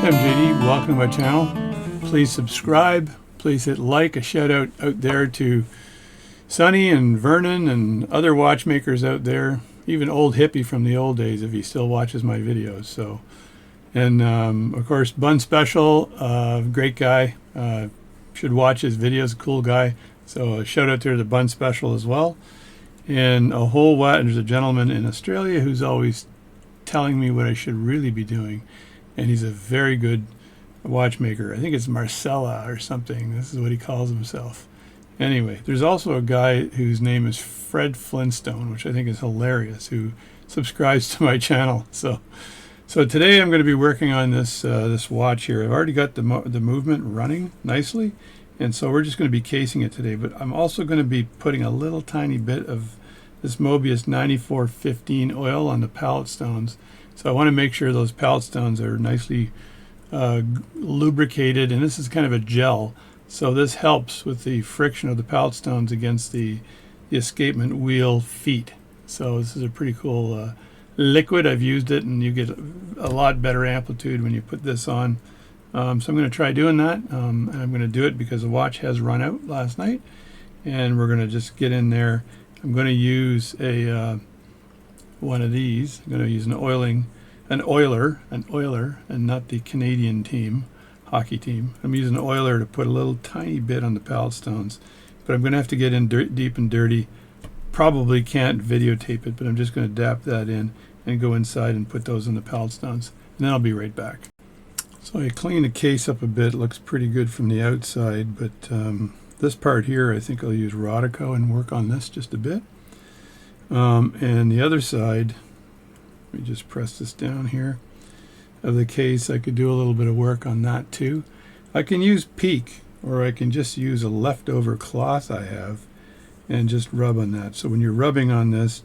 I'm JD. Welcome to my channel. Please subscribe. Please hit like. A shout out there to Sonny and Vernon and other watchmakers out there. Even old hippie from the old days if he still watches my videos. So, and of course Bun Special, great guy. Should watch his videos. Cool guy. So a shout out there to Bun Special as well. And a whole lot. There's a gentleman in Australia who's always telling me what I should really be doing. And he's a very good watchmaker. I think it's Marcella or something. This is what he calls himself. Anyway, there's also a guy whose name is Fred Flintstone, which I think is hilarious, who subscribes to my channel. So today I'm going to be working on this this watch here. I've already got the movement running nicely, and so we're just going to be casing it today. But I'm also going to be putting a little tiny bit of this Mobius 9415 oil on the pallet stones. So I want to make sure those pallet stones are nicely lubricated, and this is kind of a gel. So this helps with the friction of the pallet stones against the escapement wheel feet. So this is a pretty cool liquid. I've used it, and you get a lot better amplitude when you put this on. So I'm going to try doing that, and I'm going to do it because the watch has run out last night, and we're going to just get in there. I'm going to use a one of these. I'm going to use an oiler, and not the Canadian team, hockey team. I'm using an oiler to put a little tiny bit on the pallet stones, but I'm going to have to get in deep and dirty. Probably can't videotape it, but I'm just going to dap that in and go inside and put those in the pallet stones, and then I'll be right back. So I cleaned the case up a bit. It looks pretty good from the outside, but this part here, I think I'll use Rodico and work on this just a bit. And the other side, let me just press this down here of the case. I could do a little bit of work on that too. I can use Peak, or I can just use a leftover cloth I have and just rub on that. So when you're rubbing on this,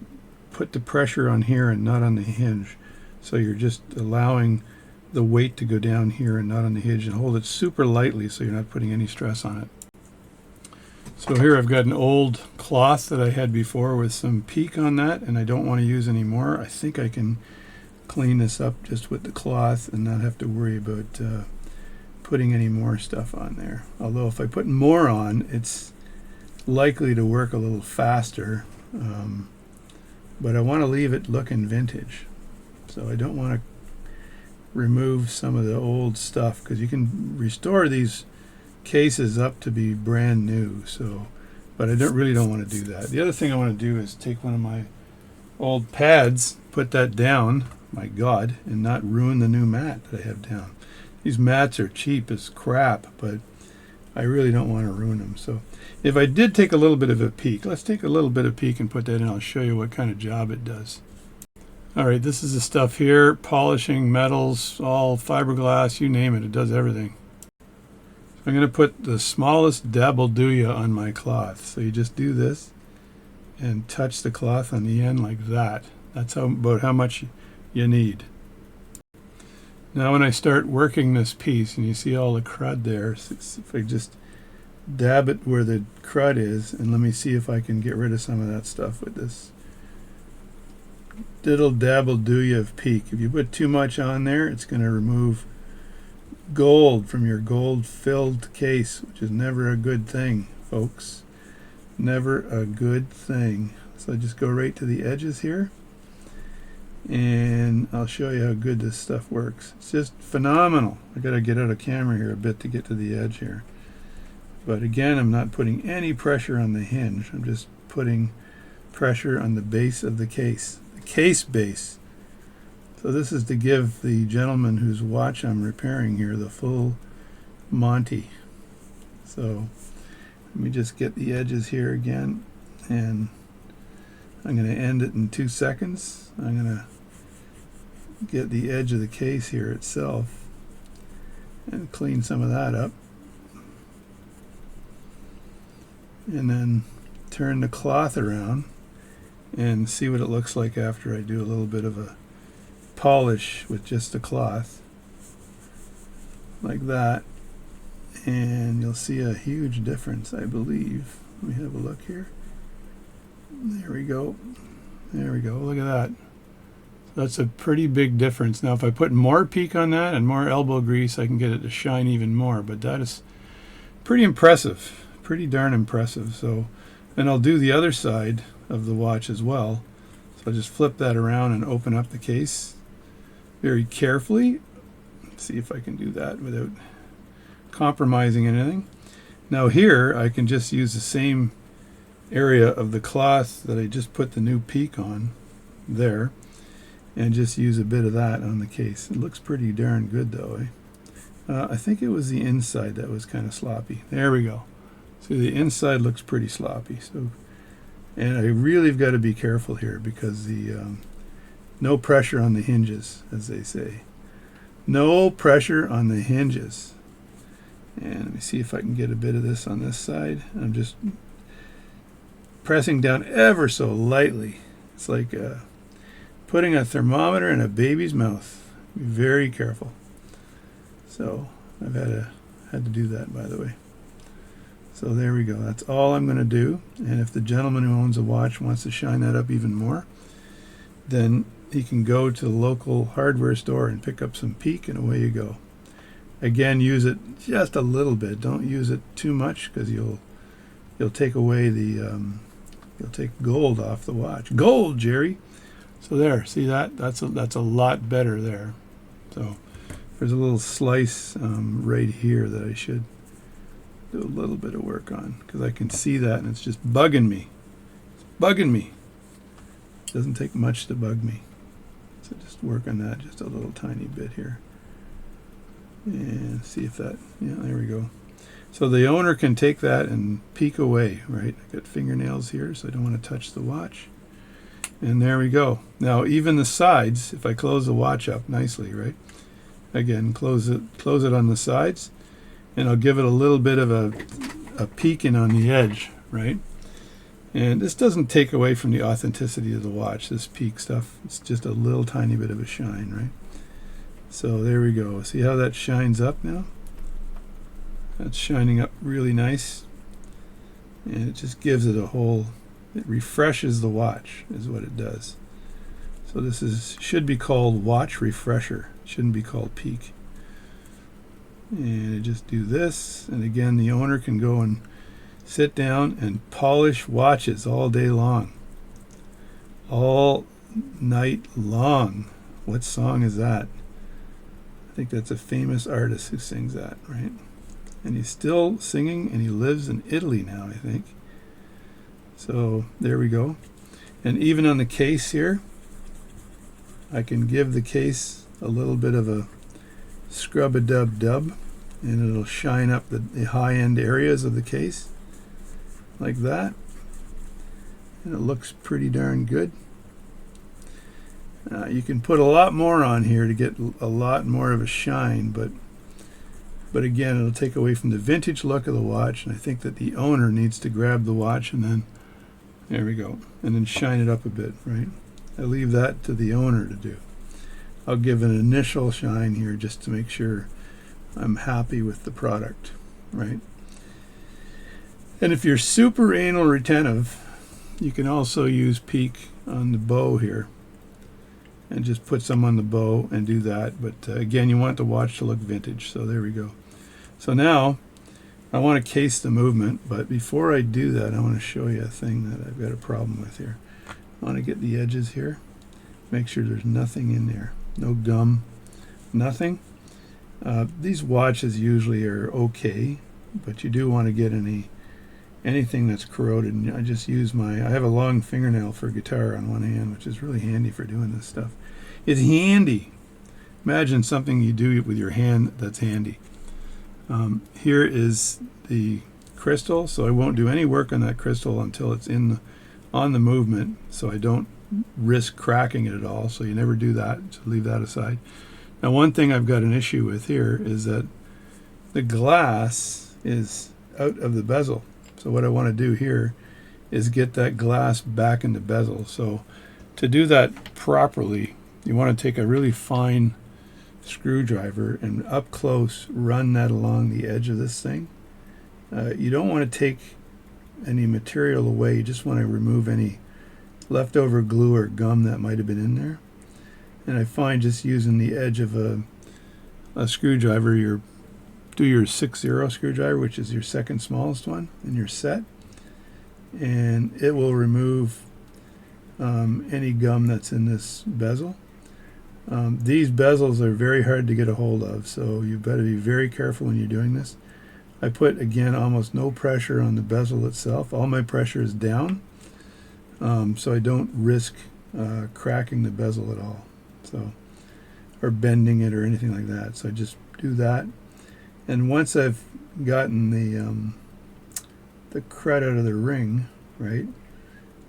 put the pressure on here and not on the hinge. So you're just allowing the weight to go down here and not on the hinge, and hold it super lightly so you're not putting any stress on it. So here I've got an old cloth that I had before with some Peak on that, and I don't want to use anymore. I think I can clean this up just with the cloth and not have to worry about putting any more stuff on there. Although if I put more on, it's likely to work a little faster, but I want to leave it looking vintage. So I don't want to remove some of the old stuff, because you can restore these cases up to be brand new. So, but I really don't want to do that. The other thing I want to do is take one of my old pads, put that down, my God, and not ruin the new mat that I have down. These mats are cheap as crap, but I really don't want to ruin them. So if I did take a little bit of a Peak, let's take a little bit of Peak and put that in. I'll show you what kind of job it does. All right, this is the stuff here, polishing metals, all fiberglass, you name it, it does everything. I'm going to put the smallest dabbledoya on my cloth. So you just do this and touch the cloth on the end like that. That's about how much you need. Now when I start working this piece, and you see all the crud there, if I just dab it where the crud is, and let me see if I can get rid of some of that stuff with this diddle dabbledoya of Peak. If you put too much on there, it's going to remove gold from your gold filled case, which is never a good thing, folks. Never a good thing. So I just go right to the edges here, and I'll show you how good this stuff works. It's just phenomenal. I gotta get out of camera here a bit to get to the edge here, but again, I'm not putting any pressure on the hinge. I'm just putting pressure on the base of the case base. So this is to give the gentleman whose watch I'm repairing here the full Monty. So let me just get the edges here again, and I'm going to end it in 2 seconds. I'm going to get the edge of the case here itself and clean some of that up, and then turn the cloth around and see what it looks like after I do a little bit of a polish with just the cloth like that, and you'll see a huge difference, I believe. Let me have a look here. There we go. Look at that. That's a pretty big difference. Now if I put more peak on that and more elbow grease, I can get it to shine even more, but that is pretty impressive, pretty darn impressive. So, and I'll do the other side of the watch as well. So I'll just flip that around and open up the case very carefully. Let's see if I can do that without compromising anything. Now here I can just use the same area of the cloth that I just put the new peak on there, and just use a bit of that on the case. It looks pretty darn good though, eh? I think it was the inside that was kind of sloppy. There we go. See, the inside looks pretty sloppy. So, and I really have got to be careful here because the no pressure on the hinges, as they say. No pressure on the hinges. And let me see if I can get a bit of this on this side. I'm just pressing down ever so lightly. It's like putting a thermometer in a baby's mouth. Be very careful. So I've had to do that, by the way. So there we go. That's all I'm going to do. And if the gentleman who owns a watch wants to shine that up even more, then he can go to the local hardware store and pick up some peak, and away you go. Again, use it just a little bit. Don't use it too much because you'll take away the you'll take gold off the watch. Gold, Jerry. So there, see that? That's a lot better there. So there's a little slice right here that I should do a little bit of work on because I can see that and it's just bugging me. It's bugging me. It doesn't take much to bug me. So just work on that just a little tiny bit here. And see if that, yeah, there we go. So the owner can take that and peek away, right? I got fingernails here, so I don't want to touch the watch. And there we go. Now even the sides, if I close the watch up nicely, right? Again, close it on the sides, and I'll give it a little bit of a peeking on the edge, right? And this doesn't take away from the authenticity of the watch, this peak stuff. It's just a little tiny bit of a shine, right? So there we go. See how that shines up now? That's shining up really nice. And it just gives it a whole, it refreshes the watch is what it does. So this should be called watch refresher. It shouldn't be called peak. And I just do this, and again the owner can go and sit down and polish watches all day long. All night long. What song is that? I think that's a famous artist who sings that, right? And he's still singing, and he lives in Italy now, I think. So there we go. And even on the case here, I can give the case a little bit of a scrub-a-dub-dub, and it'll shine up the high-end areas of the case like that. And it looks pretty darn good. You can put a lot more on here to get a lot more of a shine, but again, it'll take away from the vintage look of the watch, and I think that the owner needs to grab the watch and then, there we go, and then shine it up a bit, right? I leave that to the owner to do. I'll give an initial shine here just to make sure I'm happy with the product, right? And if you're super anal retentive, you can also use peak on the bow here and just put some on the bow and do that. But again, you want the watch to look vintage, so there we go. So now I want to case the movement, but before I do that, I want to show you a thing that I've got a problem with here. I want to get the edges here, make sure there's nothing in there, no gum, nothing. These watches usually are okay, but you do want to get anything that's corroded. And I just use I have a long fingernail for guitar on one hand, which is really handy for doing this stuff. It's handy. Imagine something you do with your hand that's handy. Here is the crystal, so I won't do any work on that crystal until it's on the movement, so I don't risk cracking it at all. So you never do that, so leave that aside. Now one thing I've got an issue with here is that the glass is out of the bezel. So what I want to do here is get that glass back in the bezel. So to do that properly, you want to take a really fine screwdriver and up close run that along the edge of this thing. You don't want to take any material away. You just want to remove any leftover glue or gum that might have been in there. And I find just using the edge of a screwdriver, do your 6-0 screwdriver, which is your second smallest one in your set, and it will remove any gum that's in this bezel. These bezels are very hard to get a hold of, so you better be very careful when you're doing this. I put, again, almost no pressure on the bezel itself. All my pressure is down, so I don't risk cracking the bezel at all, so, or bending it or anything like that. So I just do that, and once I've gotten the crud out of the ring, right,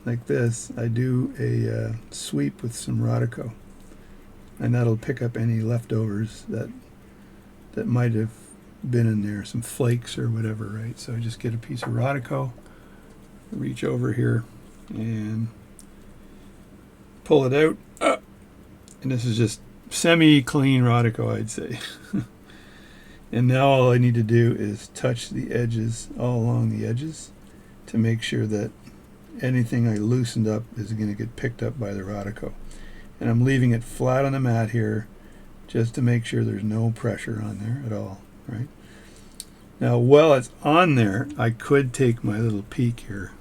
like this, I do a sweep with some Rodico, and that'll pick up any leftovers that might have been in there, some flakes or whatever, right? So I just get a piece of Rodico, reach over here and pull it out, and this is just semi-clean Rodico, I'd say. And now all I need to do is touch the edges, all along the edges, to make sure that anything I loosened up is going to get picked up by the Rodico. And I'm leaving it flat on the mat here just to make sure there's no pressure on there at all, right? Now while it's on there, I could take my little peak here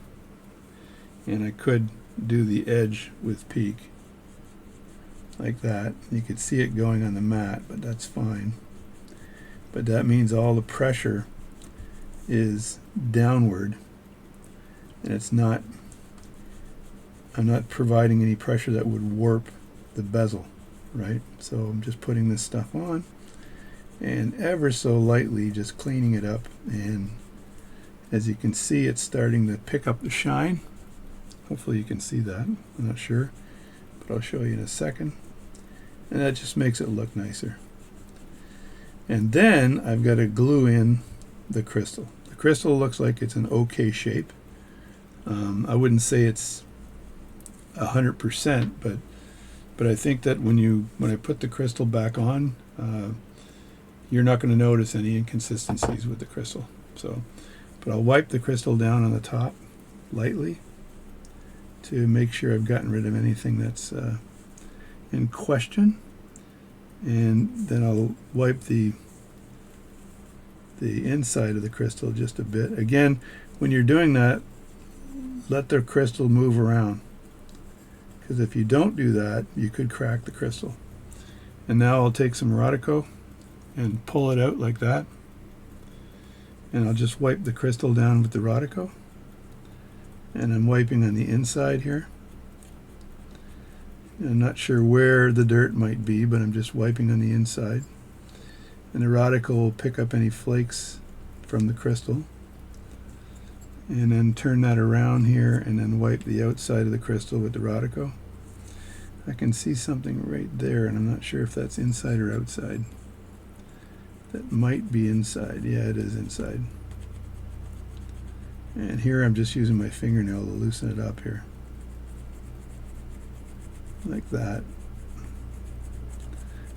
and I could do the edge with peak like that. You could see it going on the mat, but that's fine. But that means all the pressure is downward, and it's not, I'm not providing any pressure that would warp the bezel, right? So I'm just putting this stuff on and ever so lightly just cleaning it up, and as you can see, it's starting to pick up the shine. Hopefully you can see that. I'm not sure, but I'll show you in a second. And that just makes it look nicer. And then I've got to glue in the crystal. The crystal looks like it's an okay shape. I wouldn't say it's 100%, but I think that when I put the crystal back on, you're not going to notice any inconsistencies with the crystal. So, but I'll wipe the crystal down on the top lightly to make sure I've gotten rid of anything that's in question, and then I'll wipe the inside of the crystal just a bit. Again, when you're doing that, let the crystal move around, because if you don't do that, you could crack the crystal. And now I'll take some Rodico and pull it out like that, and I'll just wipe the crystal down with the Rodico, and I'm wiping on the inside here. I'm not sure where the dirt might be, but I'm just wiping on the inside, and the Rodico will pick up any flakes from the crystal, and then turn that around here and then wipe the outside of the crystal with the Rodico. I can see something right there, and I'm not sure if that's inside or outside. That might be inside. Yeah, it is inside. And here I'm just using my fingernail to loosen it up here, like that.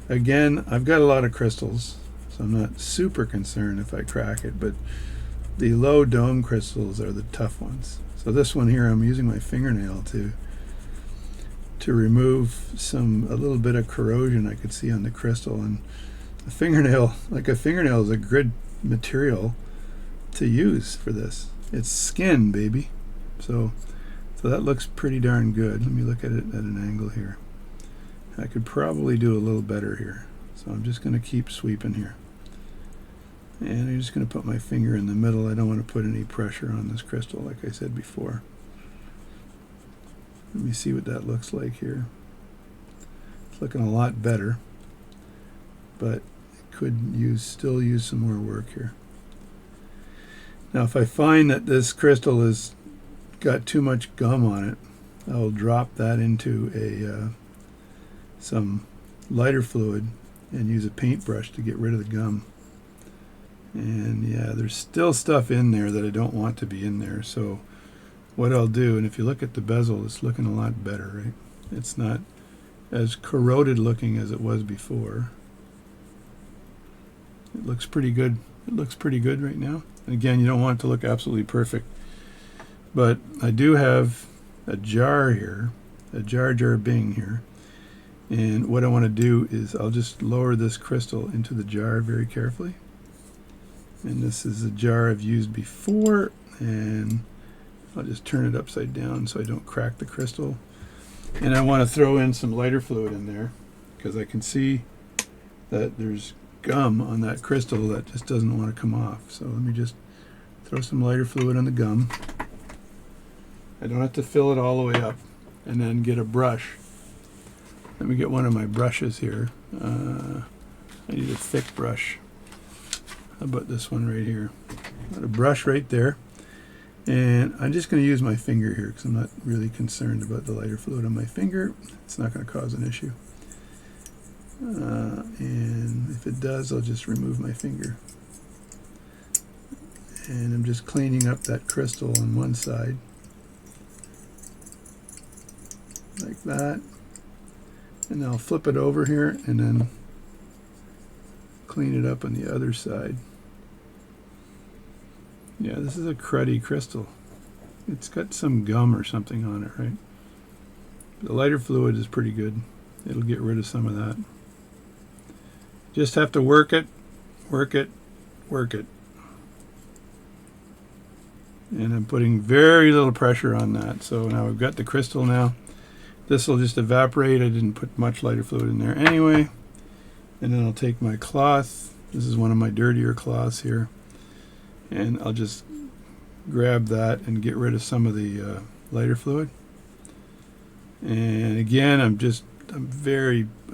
Again, I've got a lot of crystals, so I'm not super concerned if I crack it, but the low dome crystals are the tough ones. So this one here, I'm using my fingernail to remove a little bit of corrosion I could see on the crystal. And a fingernail is a good material to use for this. It's skin, baby. So that looks pretty darn good. Let me look at it at an angle here. I could probably do a little better here. So I'm just going to keep sweeping here. And I'm just going to put my finger in the middle. I don't want to put any pressure on this crystal, like I said before. Let me see what that looks like here. It's looking a lot better, but it could still use some more work here. Now if I find that this crystal has got too much gum on it, I'll drop that into some lighter fluid and use a paintbrush to get rid of the gum. And yeah, there's still stuff in there that I don't want to be in there. So what I'll do, and if you look at the bezel, it's looking a lot better, right? It's not as corroded looking as it was before. It looks pretty good. It looks pretty good right now. And again, you don't want it to look absolutely perfect. But I do have a jar here, a jar Bing here, And what I want to do is I'll just lower this crystal into the jar very carefully. And this is a jar I've used before, and I'll just turn it upside down so I don't crack the crystal. And I want to throw in some lighter fluid in there because I can see that there's gum on that crystal that just doesn't want to come off. So let me just throw some lighter fluid on the gum. I don't have to fill it all the way up. And then get a brush. Let me get one of my brushes here. I need a thick brush. How about this one right here? Got a brush right there. And I'm just going to use my finger here because I'm not really concerned about the lighter fluid on my finger. It's not going to cause an issue. And if it does, I'll just remove my finger. And I'm just cleaning up that crystal on one side. Like that. And I'll flip it over here and then clean it up on the other side. Yeah, this is a cruddy crystal. It's got some gum or something on it, right? The lighter fluid is pretty good. It'll get rid of some of that. Just have to work it, work it, work it. And I'm putting very little pressure on that. So now we've got the crystal now. This will just evaporate. I didn't put much lighter fluid in there anyway. And then I'll take my cloth. This is one of my dirtier cloths here. And I'll just grab that and get rid of some of the lighter fluid. And again, I'm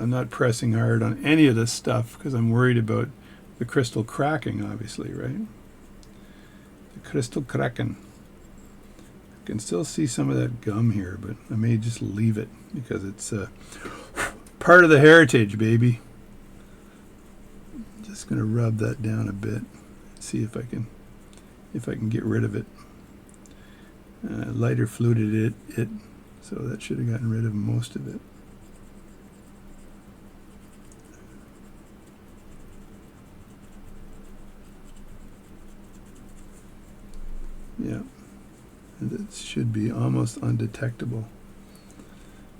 not pressing hard on any of this stuff because I'm worried about the crystal cracking, obviously, right? The crystal cracking. I can still see some of that gum here, but I may just leave it because it's part of the heritage, baby. Just going to rub that down a bit, see if I can get rid of it. Lighter fluided it, so that should have gotten rid of most of it. Yeah. It should be almost undetectable.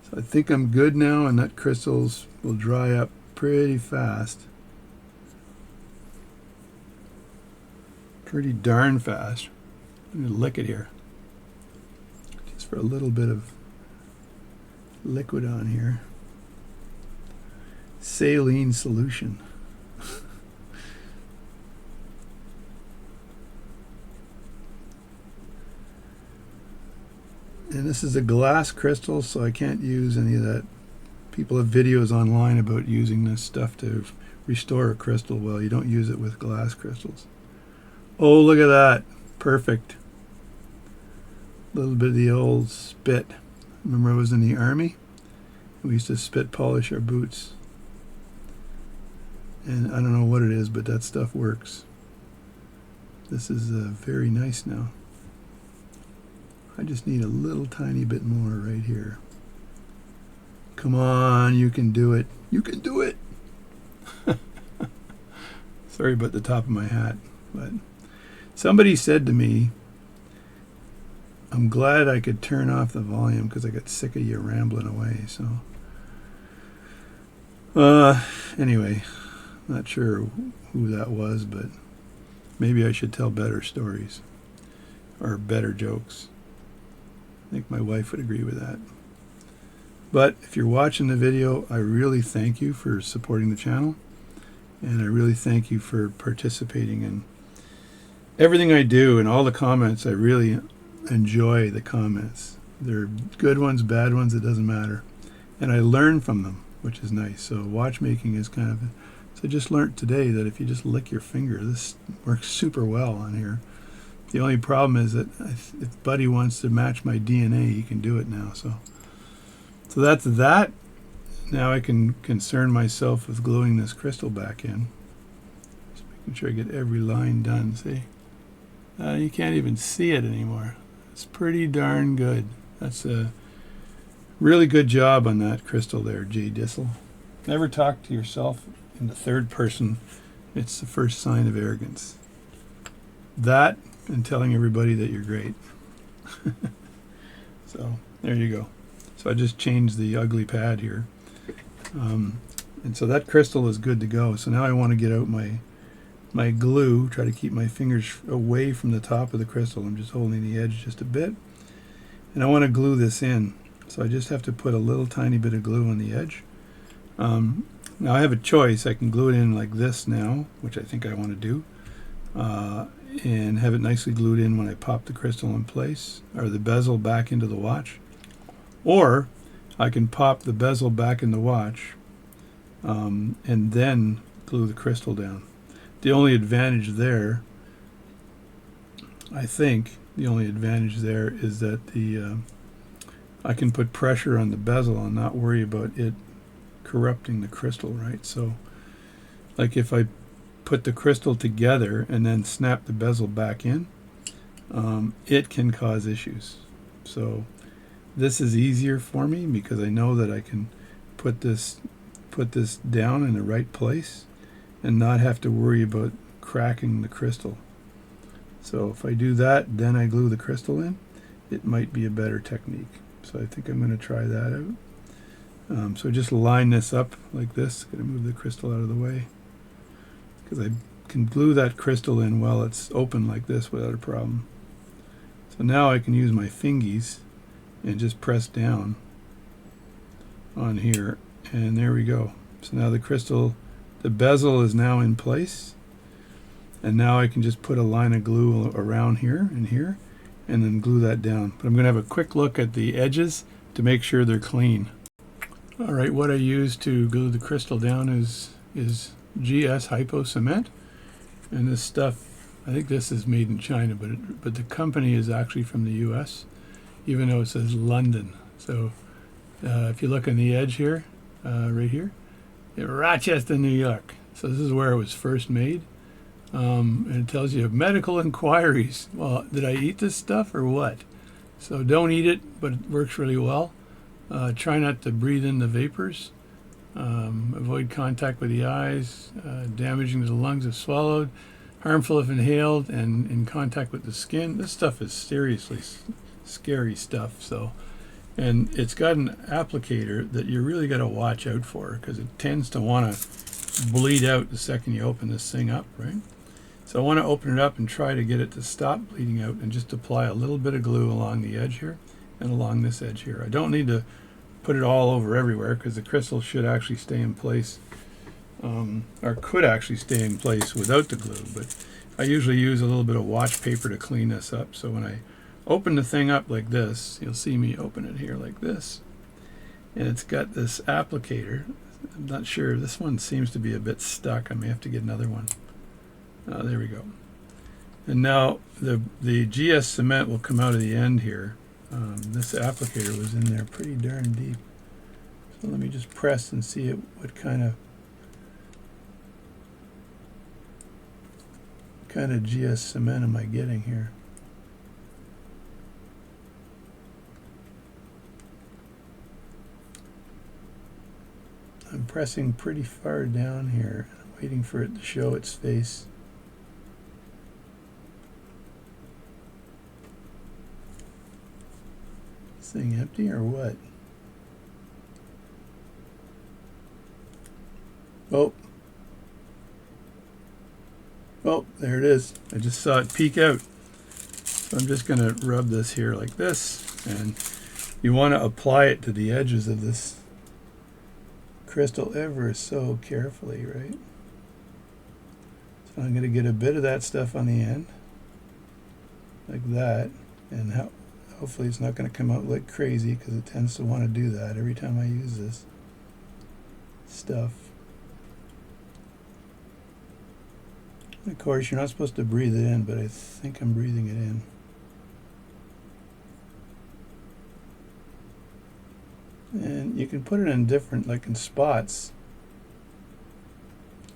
So I think I'm good now, and that crystals will dry up pretty fast. Pretty darn fast. I'm going to lick it here. Just for a little bit of liquid on here. Saline solution. And this is a glass crystal, so I can't use any of that. People have videos online about using this stuff to restore a crystal. Well, you don't use it with glass crystals. Oh, look at that. Perfect. A little bit of the old spit. Remember I was in the army? We used to spit polish our boots. And I don't know what it is, but that stuff works. This is very nice now. I just need a little tiny bit more right here. Come on, you can do it. You can do it. Sorry about the top of my hat, but somebody said to me, I'm glad I could turn off the volume because I got sick of you rambling away. So anyway, not sure who that was, but maybe I should tell better stories or better jokes. I think my wife would agree with that. But if you're watching the video, I really thank you for supporting the channel. And I really thank you for participating in everything I do and all the comments. I really enjoy the comments. They're good ones, bad ones, it doesn't matter. And I learn from them, which is nice. So watchmaking is kind of... So I just learned today that if you just lick your finger, this works super well on here. The only problem is that if Buddy wants to match my DNA, he can do it now. So that's that. Now I can concern myself with gluing this crystal back in. Just making sure I get every line done. See? You can't even see it anymore. It's pretty darn good. That's a really good job on that crystal there, J. Dissel. Never talk to yourself in the third person. It's the first sign of arrogance. That and telling everybody that you're great. So there you go. So I just changed the ugly pad here. And so that crystal is good to go. So now I want to get out my glue, try to keep my fingers away from the top of the crystal. I'm just holding the edge just a bit. And I want to glue this in. So I just have to put a little tiny bit of glue on the edge. Now I have a choice. I can glue it in like this now, which I think I want to do, and have it nicely glued in when I pop the crystal in place, or the bezel back into the watch. Or I can pop the bezel back in the watch and then glue the crystal down. The only advantage there, I think, the only advantage there is that I can put pressure on the bezel and not worry about it corrupting the crystal, right? So like if I put the crystal together and then snap the bezel back in, it can cause issues. So this is easier for me because I know that I can put this down in the right place and not have to worry about cracking the crystal. So if I do that, then I glue the crystal in, it might be a better technique. So I think I'm going to try that out. So just line this up like this. Going to move the crystal out of the way because I can glue that crystal in while it's open like this without a problem. So now I can use my fingies and just press down on here, and there we go. So now the crystal, the bezel is now in place, and now I can just put a line of glue around here and here and then glue that down. But I'm going to have a quick look at the edges to make sure they're clean. Alright, what I use to glue the crystal down is GS Hypo Cement, and this stuff, I think this is made in China, but the company is actually from the US, even though it says London. So if you look on the edge here, right here, Rochester, New York. So this is where it was first made. And it tells you medical inquiries. Well, did I eat this stuff or what? So don't eat it, but it works really well. Try not to breathe in the vapors. Avoid contact with the eyes. Damaging to the lungs if swallowed. Harmful if inhaled and in contact with the skin. This stuff is seriously scary stuff. So, and it's got an applicator that you really got to watch out for because it tends to want to bleed out the second you open this thing up, right? So I want to open it up and try to get it to stop bleeding out and just apply a little bit of glue along the edge here and along this edge here. I don't need to put it all over everywhere because the crystal should actually stay in place, or could actually stay in place without the glue, but I usually use a little bit of watch paper to clean this up. So when I open the thing up like this, you'll see me open it here like this, and it's got this applicator. I'm not sure, this one seems to be a bit stuck. I may have to get another one. There we go. And now the GS cement will come out of the end here. This applicator was in there pretty darn deep. So let me just press and see what kind of GS cement am I getting here. I'm pressing pretty far down here. I'm waiting for it to show its face. Is this thing empty or what? Oh, there it is. I just saw it peek out. So I'm just going to rub this here like this, and you want to apply it to the edges of this crystal ever so carefully, right? So I'm going to get a bit of that stuff on the end, like that, and hopefully it's not going to come out like crazy because it tends to want to do that every time I use this stuff. Of course, you're not supposed to breathe it in, but I think I'm breathing it in. And you can put it in different, like in spots.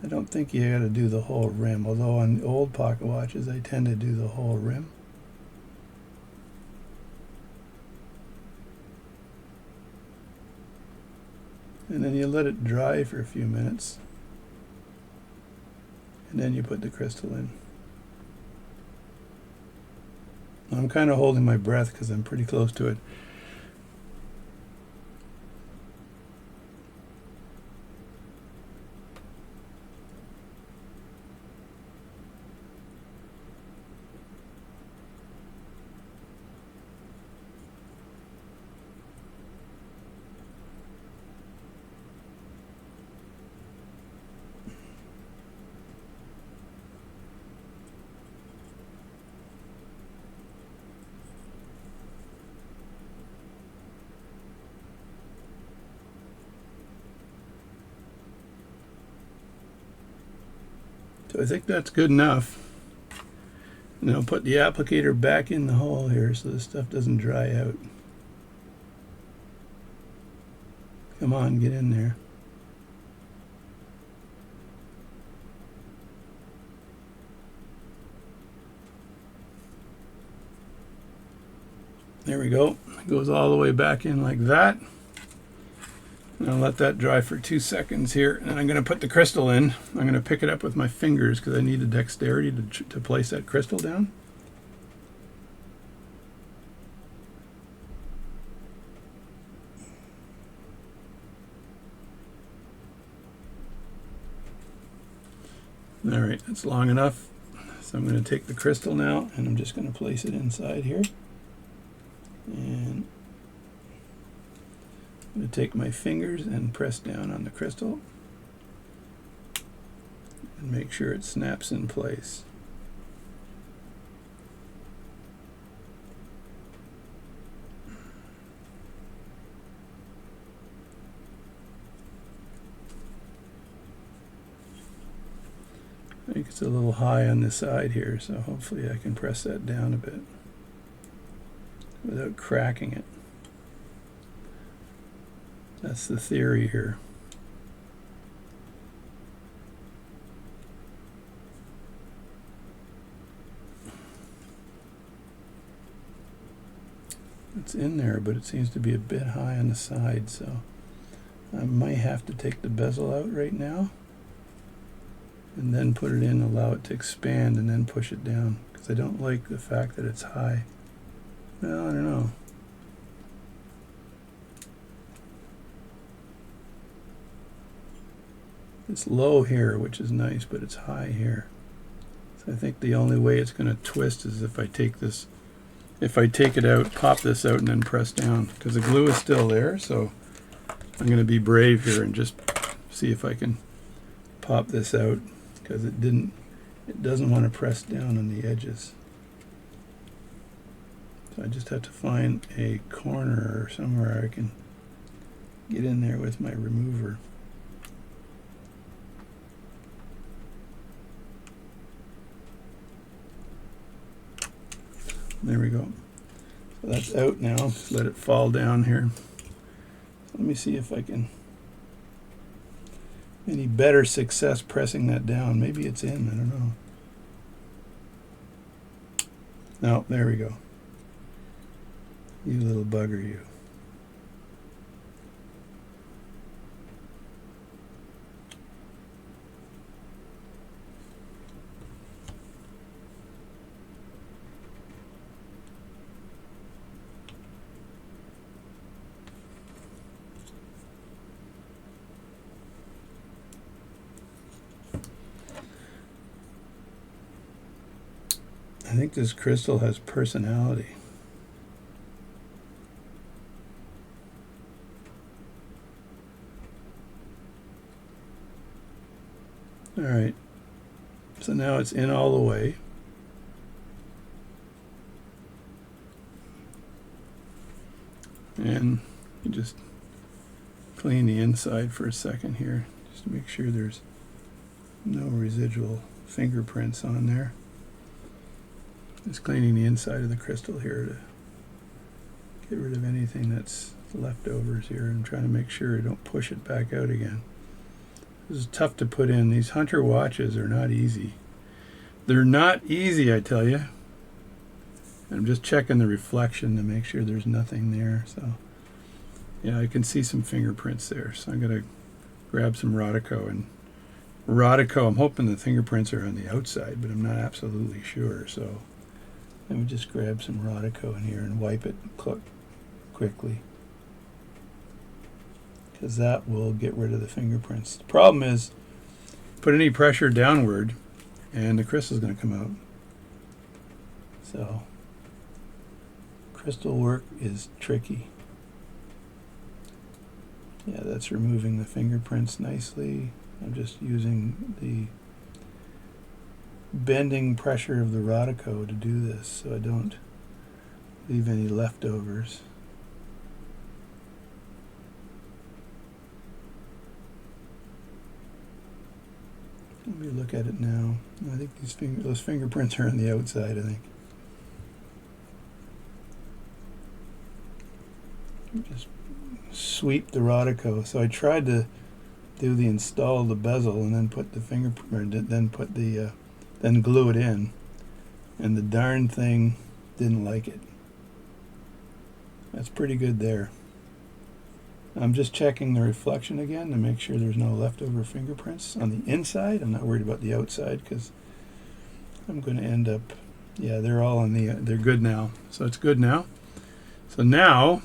I don't think you got to do the whole rim, although on old pocket watches I tend to do the whole rim. And then you let it dry for a few minutes. And then you put the crystal in. I'm kind of holding my breath because I'm pretty close to it. So I think that's good enough. And I'll put the applicator back in the hole here so this stuff doesn't dry out. Come on, get in there. There we go. It goes all the way back in like that. And I'll let that dry for 2 seconds here. And I'm going to put the crystal in. I'm going to pick it up with my fingers because I need the dexterity to place that crystal down. All right, that's long enough. So I'm going to take the crystal now and I'm just going to place it inside here. And I'm going to take my fingers and press down on the crystal and make sure it snaps in place. I think it's a little high on this side here, so hopefully I can press that down a bit without cracking it. That's the theory here. It's in there, but it seems to be a bit high on the side, so I might have to take the bezel out right now and then put it in, allow it to expand, and then push it down, because I don't like the fact that it's high. Well, I don't know. It's low here, which is nice, but it's high here. So I think the only way it's going to twist is if I take this, if I take it out, pop this out, and then press down, because the glue is still there. So I'm going to be brave here and just see if I can pop this out, because it doesn't want to press down on the edges. So I just have to find a corner or somewhere I can get in there with my remover. There we go. So that's out now. Just let it fall down here. Let me see if I can any better success pressing that down. Maybe it's in, I don't know. No, there we go. You little bugger, you. I think this crystal has personality. All right, so now it's in all the way. And you just clean the inside for a second here, just to make sure there's no residual fingerprints on there. Just cleaning the inside of the crystal here to get rid of anything that's leftovers here, and trying to make sure I don't push it back out again. This is tough to put in. These Hunter watches are not easy. They're not easy, I tell you. I'm just checking the reflection to make sure there's nothing there. So yeah, I can see some fingerprints there. So I'm going to grab some Rodico. And Rodico, I'm hoping the fingerprints are on the outside, but I'm not absolutely sure. So let me just grab some Rodico in here and wipe it quickly, because that will get rid of the fingerprints. The problem is, put any pressure downward and the crystal is going to come out. So crystal work is tricky. Yeah, that's removing the fingerprints nicely. I'm just using the bending pressure of the Rodico to do this, so I don't leave any leftovers. Let me look at it now. I think those fingerprints are on the outside, I think. Just sweep the Rodico. So I tried to do the install the bezel and then put the fingerprint, then glue it in, and the darn thing didn't like it. That's pretty good there. I'm just checking the reflection again to make sure there's no leftover fingerprints on the inside. I'm not worried about the outside because I'm going to end up, yeah, they're all on the, they're good now. So it's good now. So now,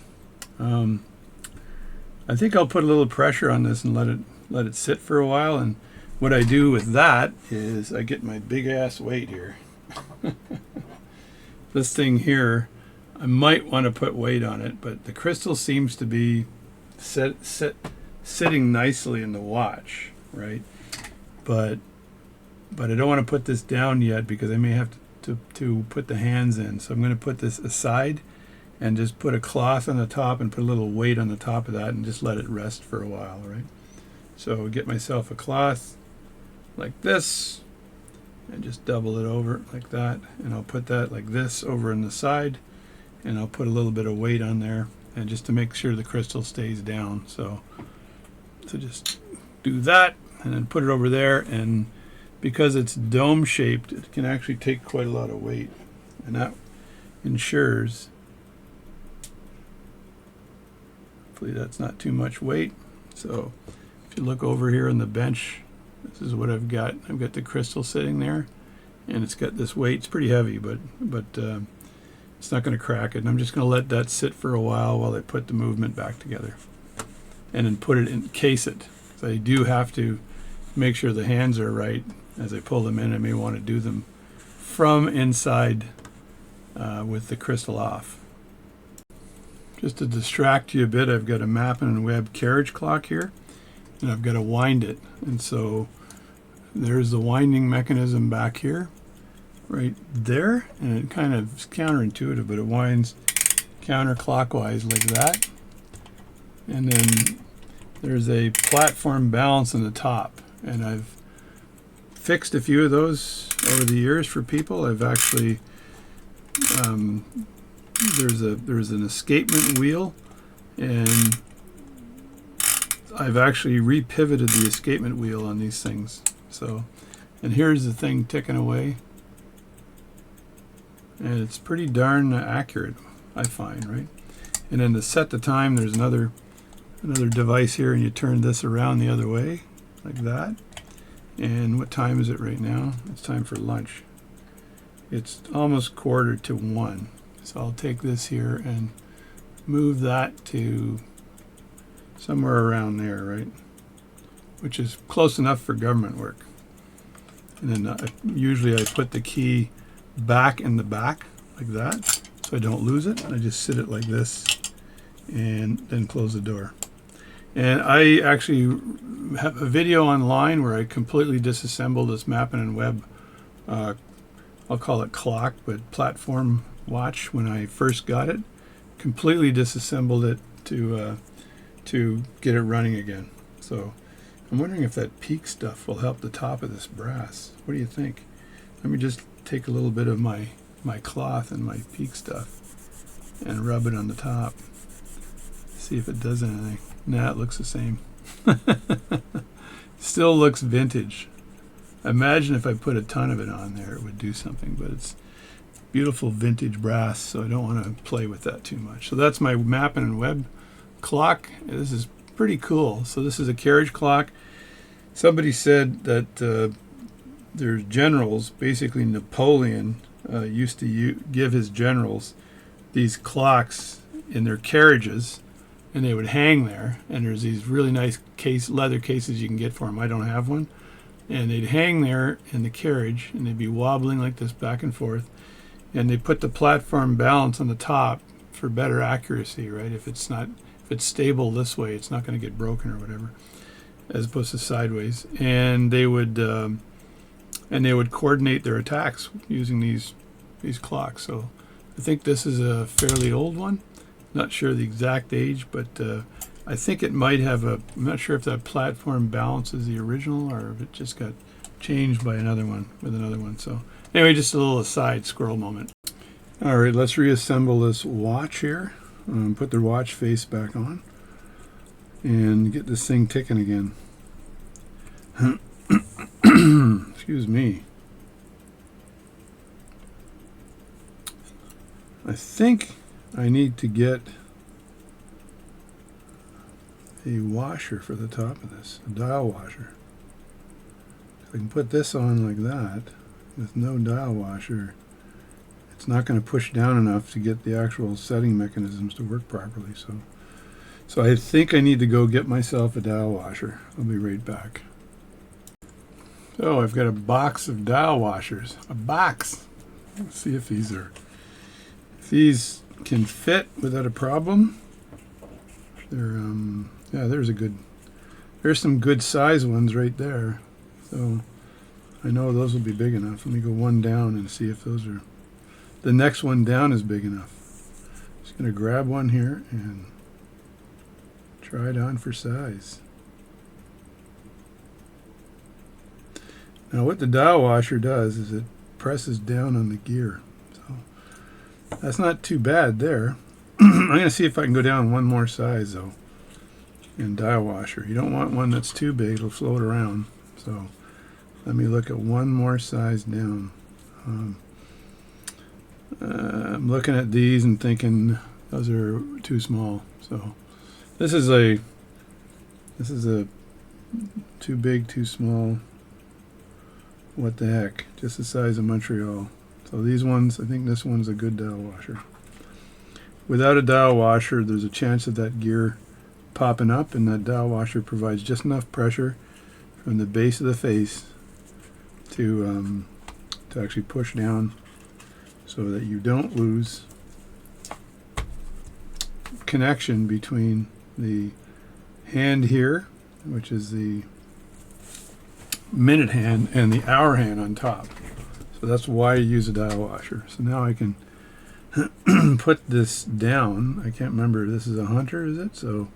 I think I'll put a little pressure on this and let it sit for a while. And what I do with that is I get my big ass weight here. This thing here, I might want to put weight on it, but the crystal seems to be sitting nicely in the watch, right? But I don't want to put this down yet because I may have to put the hands in. So I'm going to put this aside and just put a cloth on the top and put a little weight on the top of that and just let it rest for a while, right? So get myself a cloth like this and just double it over like that, and I'll put that like this over on the side, and I'll put a little bit of weight on there, and just to make sure the crystal stays down. So just do that and then put it over there, and because it's dome shaped, it can actually take quite a lot of weight, and that ensures, hopefully that's not too much weight. So if you look over here on the bench, this is what I've got. I've got the crystal sitting there, and it's got this weight. It's pretty heavy, but it's not going to crack it. And I'm just going to let that sit for a while I put the movement back together, and then put it in, case it. So I do have to make sure the hands are right as I pull them in. I may want to do them from inside with the crystal off. Just to distract you a bit, I've got a Mappin & Webb carriage clock here, and I've got to wind it. And so there's the winding mechanism back here, right there, and it kind of is counterintuitive, but it winds counterclockwise like that. And then there's a platform balance on the top, and I've fixed a few of those over the years for people. I've actually there's an escapement wheel, and I've actually repivoted the escapement wheel on these things. So, and here's the thing ticking away, and it's pretty darn accurate, I find, right? And then to set the time, there's another device here, and you turn this around the other way like that. And what time is it right now? It's time for lunch. It's almost 1:45. So I'll take this here and move that to somewhere around there, right? Which is close enough for government work. And then usually I put the key back in the back like that, so I don't lose it. I just sit it like this and then close the door. And I actually have a video online where I completely disassembled this Mappin & Webb, I'll call it clock, but platform watch when I first got it. Completely disassembled it to get it running again. So I'm wondering if that peak stuff will help the top of this brass. What do you think? Let me just take a little bit of my cloth and my peak stuff and rub it on the top. See if it does anything. Nah, it looks the same. Still looks vintage. Imagine if I put a ton of it on there, it would do something, but it's beautiful vintage brass, so I don't want to play with that too much. So that's my Mappin & Webb clock. This is pretty cool. So this is a carriage clock. Somebody said that there's generals, basically Napoleon used to give his generals these clocks in their carriages, and they would hang there, and there's these really nice leather cases you can get for them. I don't have one. And they'd hang there in the carriage, and they'd be wobbling like this back and forth, and they put the platform balance on the top for better accuracy, right? If it's stable this way, it's not going to get broken or whatever, as opposed to sideways. And they would coordinate their attacks using these clocks. So I think this is a fairly old one. Not sure the exact age, but I think it might have I'm not sure if that platform balance is the original or if it just got changed by another one with another one. So anyway, just a little aside squirrel moment. All right, let's reassemble this watch here. Put the watch face back on and get this thing ticking again. Excuse me. I think I need to get a washer for the top of this, a dial washer. I can put this on like that with no dial washer. It's not going to push down enough to get the actual setting mechanisms to work properly. So I think I need to go get myself a dial washer. I'll be right back. So I've got a box of dial washers. A box. Let's see if these can fit without a problem. They're yeah, there's some good size ones right there. So I know those will be big enough. Let me go one down and see if the next one down is big enough. Just going to grab one here and try it on for size. Now what the dial washer does is it presses down on the gear. So that's not too bad there. I'm going to see if I can go down one more size though in dial washer. You don't want one that's too big, it'll float around. So let me look at one more size down. I'm looking at these and thinking those are too small. So this is a too big, too small. What the heck? Just the size of Montreal. So these ones, I think this one's a good dial washer. Without a dial washer, there's a chance of that gear popping up, and that dial washer provides just enough pressure from the base of the face to actually push down so that you don't lose connection between the hand here, which is the minute hand, and the hour hand on top. So that's why you use a dial washer. So now I can put this down. I can't remember, this is a Hunter, is it? So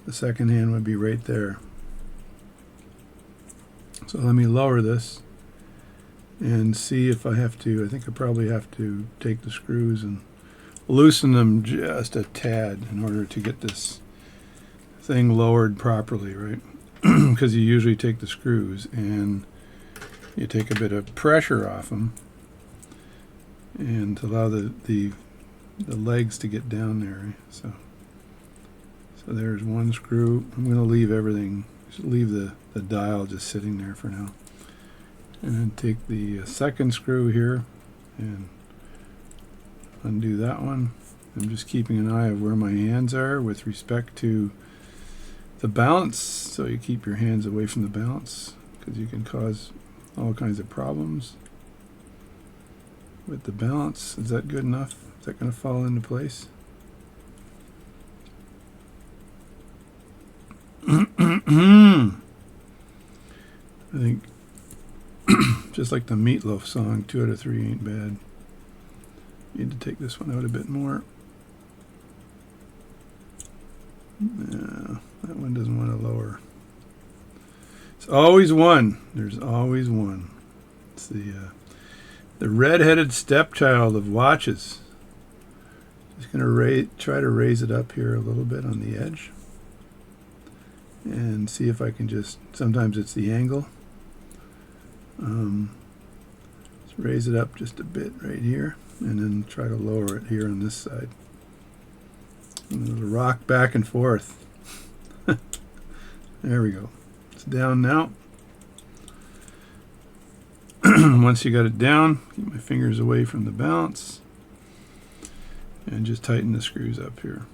the second hand would be right there. So let me lower this and see if I have to. I think I probably have to take the screws and loosen them just a tad in order to get this thing lowered properly, right? Because you usually take the screws and you take a bit of pressure off them and to allow the legs to get down there, right? So there's one screw. I'm going to leave everything, just leave the dial just sitting there for now. And then take the second screw here and undo that one. I'm just keeping an eye of where my hands are with respect to the balance, so you keep your hands away from the balance because you can cause all kinds of problems with the balance. Is that good enough? Is that going to fall into place? I think just like the Meatloaf song, 2 out of 3 ain't bad. Need to take this one out a bit more. Yeah, that one doesn't want to lower. It's always one. There's always one. It's the red-headed stepchild of watches. Just going to try to raise it up here a little bit on the edge. And see if I can just, sometimes it's the angle. Let's raise it up just a bit right here and then try to lower it here on this side. And it'll rock back and forth. There we go. It's down now. Once you got it down, keep my fingers away from the balance and just tighten the screws up here.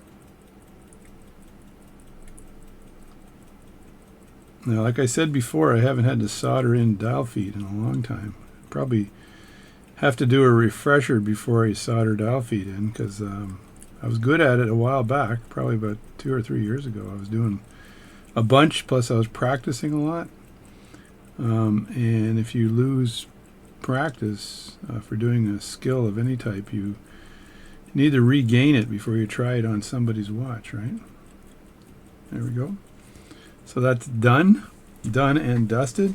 Now, like I said before, I haven't had to solder in dial feet in a long time. Probably have to do a refresher before I solder dial feet in, because I was good at it a while back, probably about 2 or 3 years ago. I was doing a bunch, plus I was practicing a lot. And if you lose practice for doing a skill of any type, you need to regain it before you try it on somebody's watch, right? There we go. So that's done and dusted.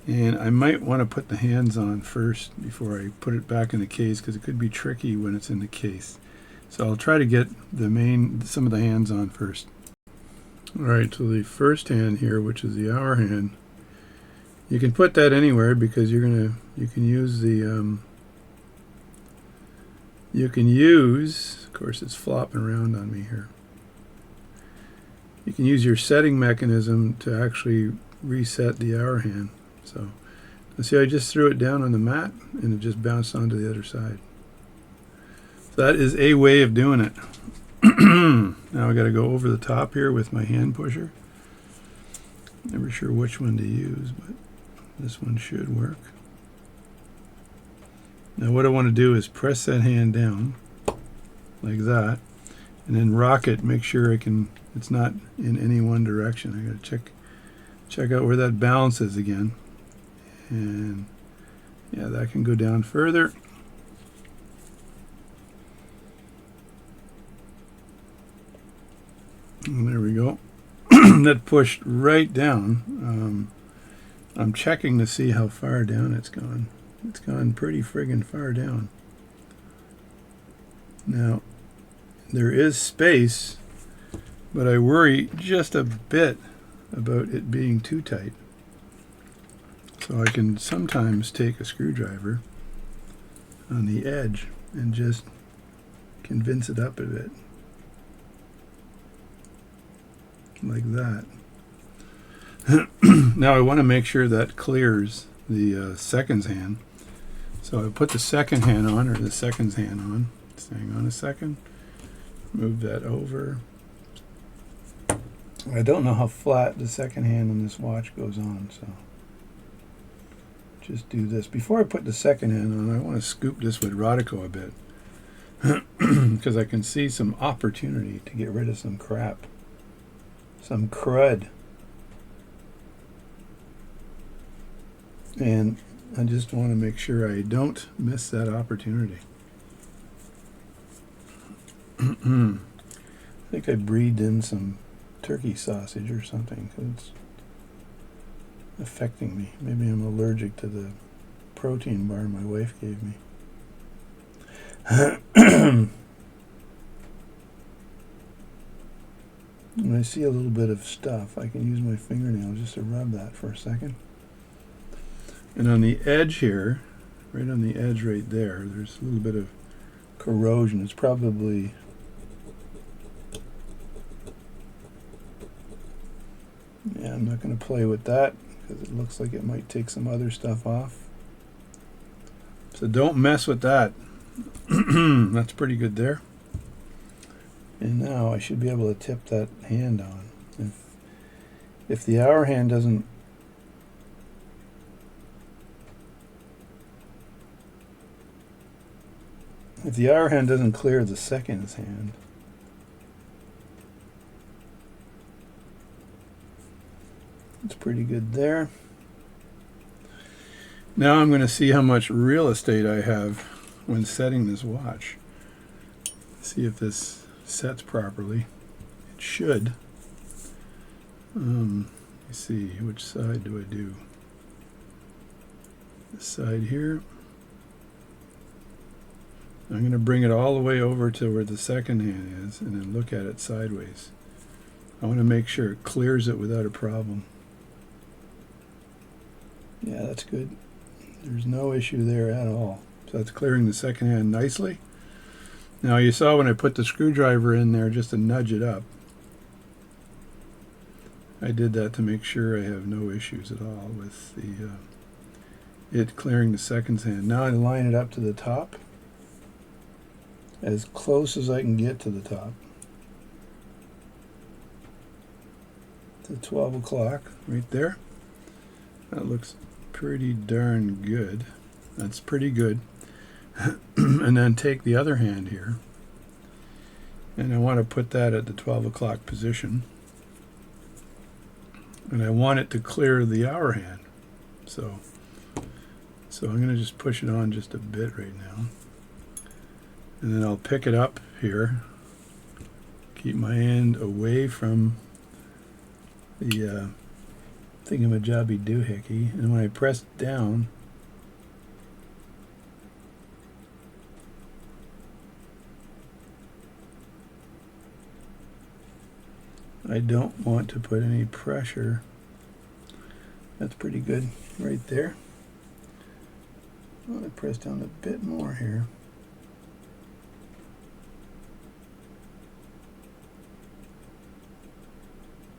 And I might want to put the hands on first before I put it back in the case, because it could be tricky when it's in the case. So I'll try to get some of the hands on first. Alright, so the first hand here, which is the hour hand, you can put that anywhere because you can use the of course it's flopping around on me here. You can use your setting mechanism to actually reset the hour hand. So see, I just threw it down on the mat and it just bounced onto the other side. So that is a way of doing it. Now I got to go over the top here with my hand pusher. Never sure which one to use, but this one should work. Now what I want to do is press that hand down like that, and then rock it. Make sure it's not in any one direction. I got to check out where that balance is again. And yeah, that can go down further. And there we go. That pushed right down. I'm checking to see how far down it's gone. It's gone pretty friggin' far down. Now, there is space, but I worry just a bit about it being too tight. So I can sometimes take a screwdriver on the edge and just convince it up a bit. Like that. Now I want to make sure that clears the seconds hand. So I put the second hand on, or the seconds hand on. Just hang on a second. Move that over. I don't know how flat the second hand on this watch goes on, so just do this. Before I put the second hand on, I want to scoop this with Rodico a bit because I can see some opportunity to get rid of some crap. Some crud. And I just want to make sure I don't miss that opportunity. I think I breathed in some turkey sausage or something because it's affecting me. Maybe I'm allergic to the protein bar my wife gave me. When I see a little bit of stuff, I can use my fingernail just to rub that for a second. And on the edge here, right on the edge right there, there's a little bit of corrosion. It's probably I'm not going to play with that because it looks like it might take some other stuff off. So don't mess with that. That's pretty good there. And now I should be able to tip that hand on. If the hour hand doesn't clear the seconds hand, it's pretty good there. Now I'm going to see how much real estate I have when setting this watch. See if this sets properly. It should. Let me see, which side do I do? This side here. I'm going to bring it all the way over to where the second hand is and then look at it sideways. I want to make sure it clears it without a problem. Yeah, that's good. There's no issue there at all. So that's clearing the second hand nicely. Now you saw when I put the screwdriver in there just to nudge it up. I did that to make sure I have no issues at all with it clearing the seconds hand. Now I line it up to the top, as close as I can get to the top. To 12 o'clock right there. That looks pretty darn good. That's pretty good. And then take the other hand here, and I want to put that at the 12 o'clock position, and I want it to clear the hour hand. So I'm going to just push it on just a bit right now, and then I'll pick it up here, keep my hand away from the thingamajabby doohickey, and when I press down, I don't want to put any pressure. That's pretty good right there. I want to press down a bit more here.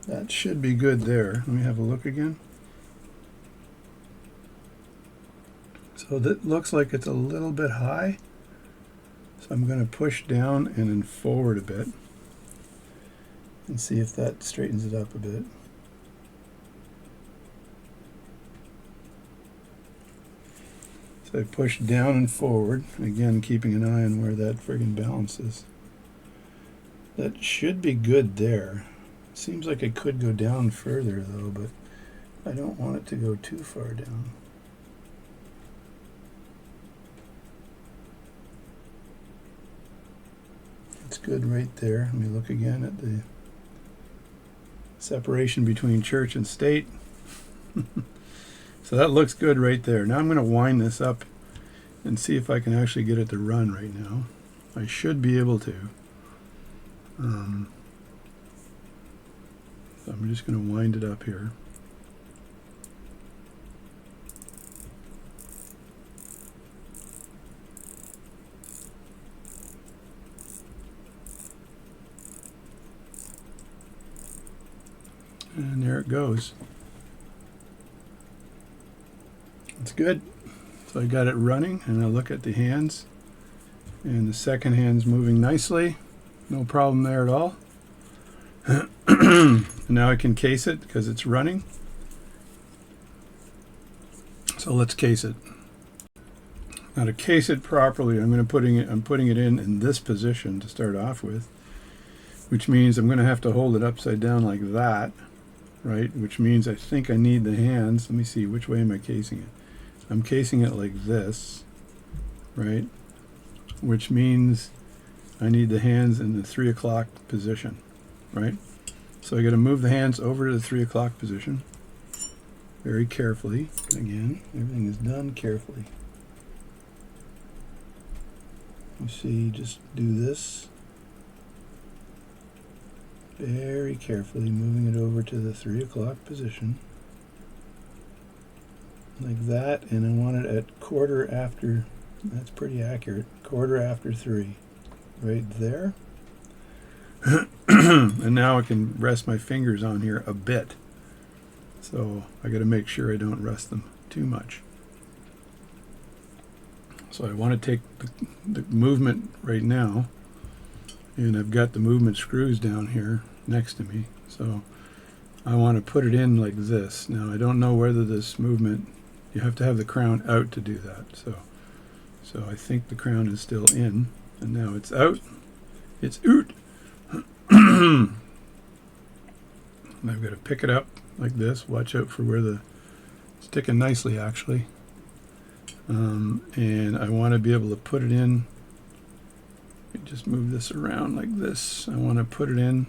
That should be good there. Let me have a look again. So that looks like it's a little bit high. So I'm going to push down and then forward a bit and see if that straightens it up a bit. So I push down and forward, again keeping an eye on where that friggin' balance is. That should be good there. Seems like it could go down further though, but I don't want it to go too far down. It's good right there. Let me look again at the separation between church and state. So that looks good right there. Now I'm going to wind this up and see if I can actually get it to run right now. I should be able to. So I'm just going to wind it up here. And there it goes. It's good. So I got it running, and I look at the hands, and the second hand's moving nicely. No problem there at all. And now I can case it because it's running. So let's case it. Now to case it properly, I'm putting it in this position to start off with, which means I'm going to have to hold it upside down like that, right? Which means I think I need the hands. Let me see, which way am I casing it? I'm casing it like this, right? Which means I need the hands in the 3 o'clock position, right? So I got to move the hands over to the 3 o'clock position very carefully. Again, everything is done carefully. You see, just do this very carefully, moving it over to the 3 o'clock position. Like that, and I want it at quarter after, that's pretty accurate, quarter after 3, right there. And now I can rest my fingers on here a bit. So I got to make sure I don't rest them too much. So I want to take the movement right now, and I've got the movement screws down here next to me. So I want to put it in like this. Now I don't know whether this movement, you have to have the crown out to do that. So I think the crown is still in, and now it's out. It's out. And I've got to pick it up like this. Watch out for where the sticking nicely actually. And I want to be able to put it in. Just move this around like this. I want to put it in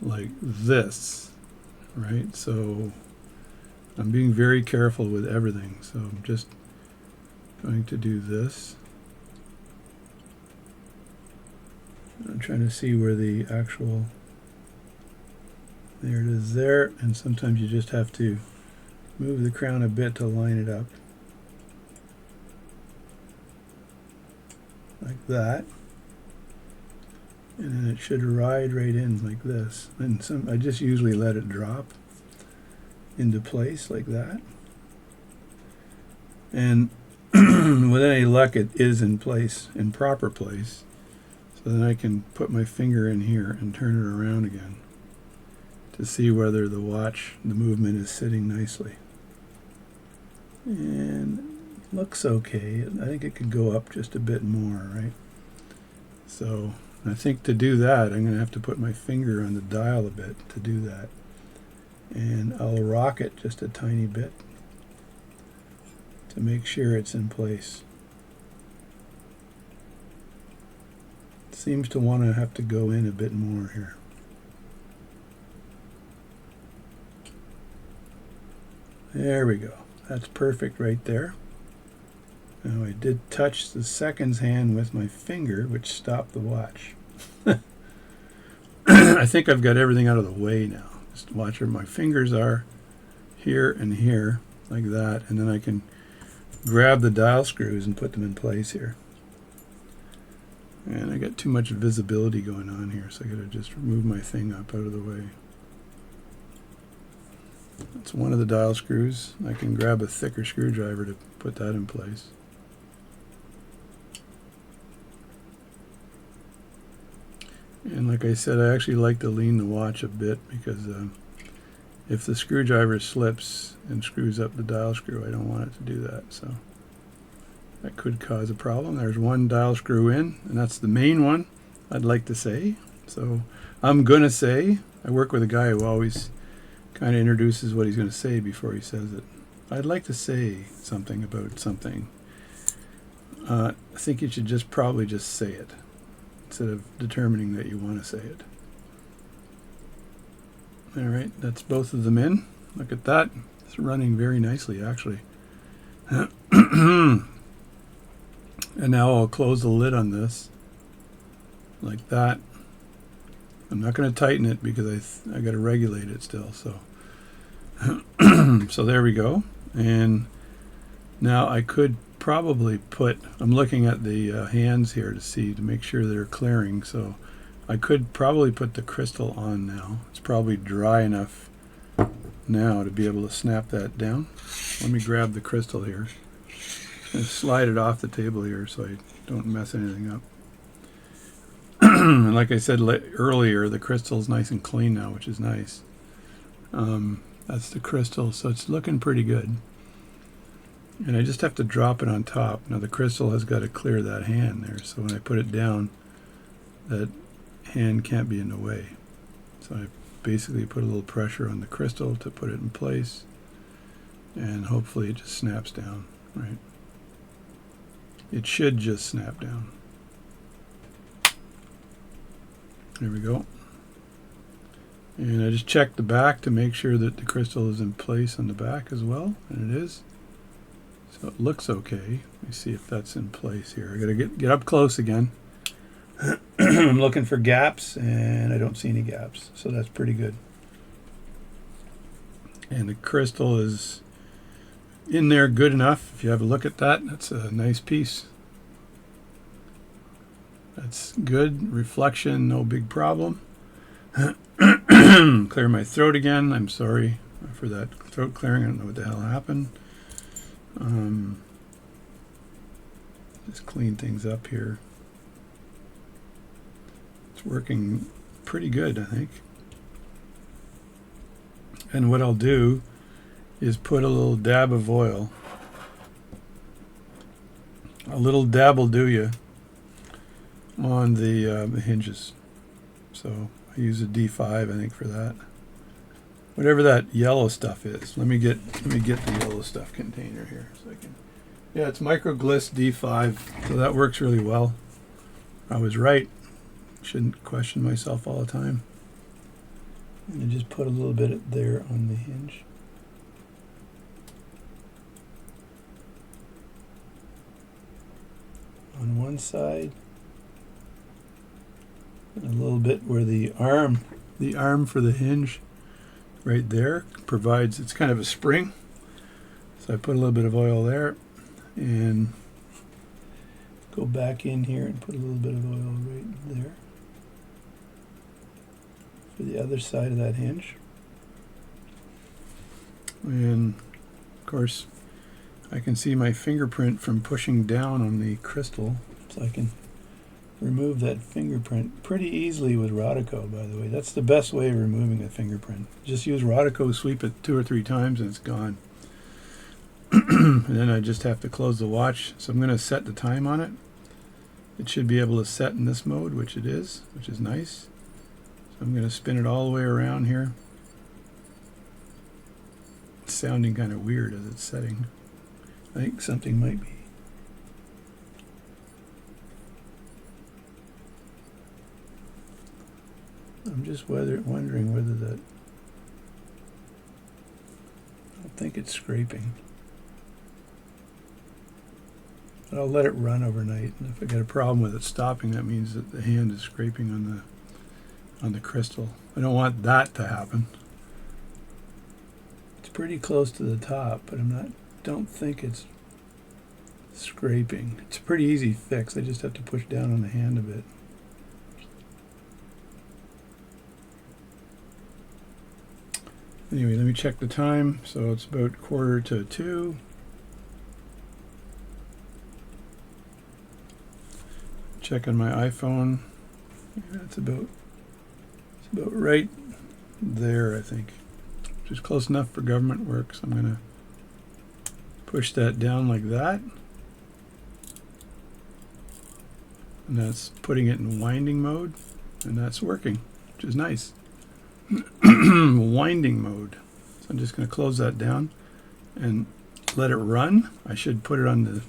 like this, right? So I'm being very careful with everything. So I'm just going to do this. I'm trying to see where the actual, there it is there, and sometimes you just have to move the crown a bit to line it up. Like that. And then it should ride right in like this. And I just usually let it drop into place like that. And with any luck, it is in place, in proper place. So then I can put my finger in here and turn it around again to see whether the watch, the movement is sitting nicely. And it looks okay. I think it could go up just a bit more, right? So I think to do that, I'm going to have to put my finger on the dial a bit to do that. And I'll rock it just a tiny bit to make sure it's in place. It seems to want to have to go in a bit more here. There we go. That's perfect right there. Now I did touch the seconds hand with my finger, which stopped the watch. I think I've got everything out of the way now. Just watch where my fingers are, here and here, like that, and then I can grab the dial screws and put them in place here. And I got too much visibility going on here, so I gotta just move my thing up out of the way. That's one of the dial screws. I can grab a thicker screwdriver to put that in place. And like I said, I actually like to lean the watch a bit because if the screwdriver slips and screws up the dial screw, I don't want it to do that. So that could cause a problem. There's one dial screw in, and that's the main one, I'd like to say. So I'm going to say, I work with a guy who always kind of introduces what he's going to say before he says it. I'd like to say something about something. I think you should probably just say it, instead of determining that you want to say it. All right, that's both of them in. Look at that. It's running very nicely, actually. And now I'll close the lid on this, like that. I'm not going to tighten it because I got to regulate it still. So, so there we go. And now I could probably I'm looking at the hands here to make sure they're clearing. So I could probably put the crystal on now. It's probably dry enough now to be able to snap that down. Let me grab the crystal here and slide it off the table here so I don't mess anything up. And like I said earlier, the crystal's nice and clean now, which is nice. That's the crystal, so it's looking pretty good. And I just have to drop it on top. Now the crystal has got to clear that hand there, so when I put it down, that hand can't be in the way. So I basically put a little pressure on the crystal to put it in place, and hopefully it just snaps down, right? It should just snap down. There we go. And I just checked the back to make sure that the crystal is in place on the back as well, and it is. So it looks okay. Let me see if that's in place here. I gotta get up close again. I'm looking for gaps, and I don't see any gaps, so that's pretty good. And the crystal is in there good enough. If you have a look at that, that's a nice piece. That's good. Reflection, no big problem. Clear my throat again. I'm sorry for that throat clearing. I don't know what the hell happened. Just clean things up here. It's working pretty good, I think. And what I'll do is put a little dab of oil. A little dab will do you on the hinges. So I use a D5, I think, for that. Whatever that yellow stuff is. Let me get the yellow stuff container here so I can. Yeah, it's Microgliss D5, so that works really well. I was right. Shouldn't question myself all the time. And I just put a little bit there on the hinge. On one side. And a little bit where the arm for the hinge right there provides, it's kind of a spring. So I put a little bit of oil there and go back in here and put a little bit of oil right there for the other side of that hinge. And of course I can see my fingerprint from pushing down on the crystal, so I can remove that fingerprint pretty easily with Rodico, by the way. That's the best way of removing a fingerprint. Just use Rodico, sweep it 2 or 3 times, and it's gone. And then I just have to close the watch. So I'm going to set the time on it. It should be able to set in this mode, which it is, which is nice. So I'm going to spin it all the way around here. It's sounding kind of weird as it's setting. I think something might be. I'm just wondering whether that. think it's scraping. But I'll let it run overnight, and if I get a problem with it stopping, that means that the hand is scraping on the crystal. I don't want that to happen. It's pretty close to the top, but don't think it's scraping. It's a pretty easy fix. I just have to push down on the hand a bit. Anyway, let me check the time. So it's about 1:45. Check on my iPhone. Yeah, it's about right there, I think. Which is close enough for government work. So I'm going to push that down like that. And that's putting it in winding mode. And that's working, which is nice. Winding mode. So I'm just going to close that down and let it run. I should put it on the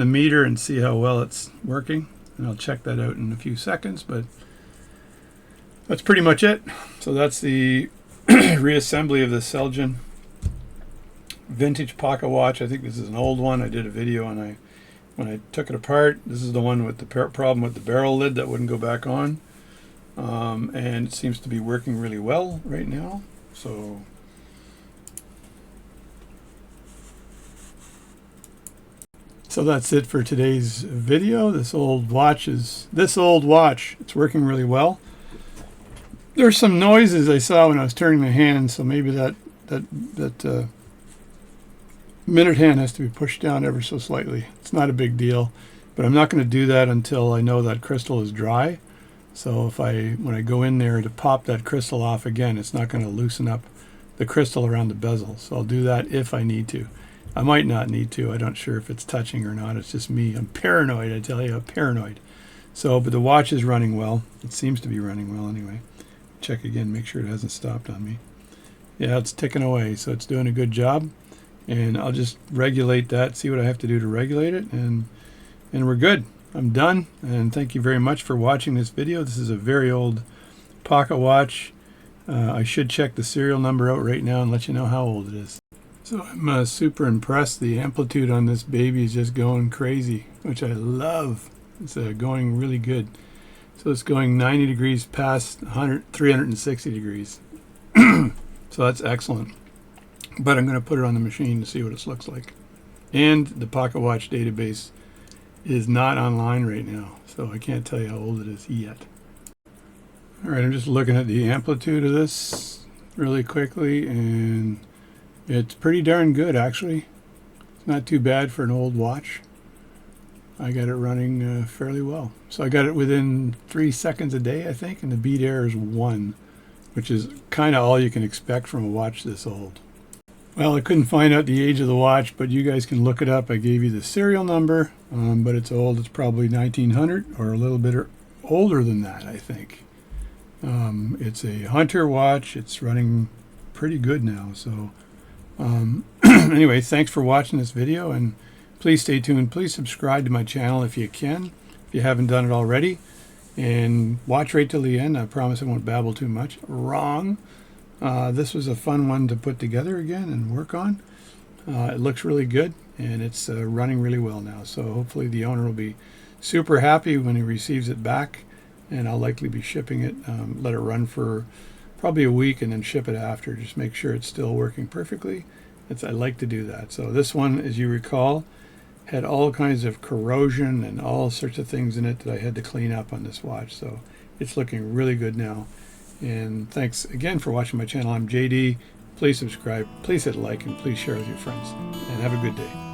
meter and see how well it's working, and I'll check that out in a few seconds, but that's pretty much it. So that's the reassembly of the Elgin vintage pocket watch. I think this is an old one. I did a video and when I took it apart, this is the one with the problem with the barrel lid that wouldn't go back on. And it seems to be working really well right now. So that's it for today's video. This old watch, it's working really well. There's some noises I saw when I was turning the hand, so maybe that minute hand has to be pushed down ever so slightly. It's not a big deal, but I'm not going to do that until I know that crystal is dry. So when I go in there to pop that crystal off again, it's not going to loosen up the crystal around the bezel. So I'll do that if I need to. I might not need to. I'm not sure if it's touching or not. It's just me. I'm paranoid, I tell you. I'm paranoid. But the watch is running well. It seems to be running well anyway. Check again, make sure it hasn't stopped on me. Yeah, it's ticking away, so it's doing a good job. And I'll just regulate that, see what I have to do to regulate it, and we're good. I'm done, and thank you very much for watching this video. This is a very old pocket watch. I should check the serial number out right now and let you know how old it is. So I'm super impressed. The amplitude on this baby is just going crazy, which I love. It's going really good. So it's going 90 degrees past 360 degrees. So that's excellent. But I'm going to put it on the machine to see what it looks like. And the pocket watch database is not online right now, so I can't tell you how old it is yet. All right, I'm just looking at the amplitude of this really quickly, and it's pretty darn good, actually. It's not too bad for an old watch. I got it running fairly well. So I got it within 3 seconds a day, I think, and the beat error is 1, which is kind of all you can expect from a watch this old. Well, I couldn't find out the age of the watch, but you guys can look it up. I gave you the serial number, but it's old. It's probably 1900 or a little bit older than that, I think. It's a Hunter watch. It's running pretty good now. So anyway, thanks for watching this video, and please stay tuned. Please subscribe to my channel if you can, if you haven't done it already. And watch right till the end. I promise I won't babble too much. Wrong. This was a fun one to put together again and work on. It looks really good, and it's running really well now. So hopefully the owner will be super happy when he receives it back, and I'll likely be shipping it, let it run for probably a week and then ship it after. Just make sure it's still working perfectly. I like to do that. So this one, as you recall, had all kinds of corrosion and all sorts of things in it that I had to clean up on this watch. So it's looking really good now. And thanks again for watching my channel. I'm JD. Please subscribe, please hit like, and please share with your friends. And have a good day.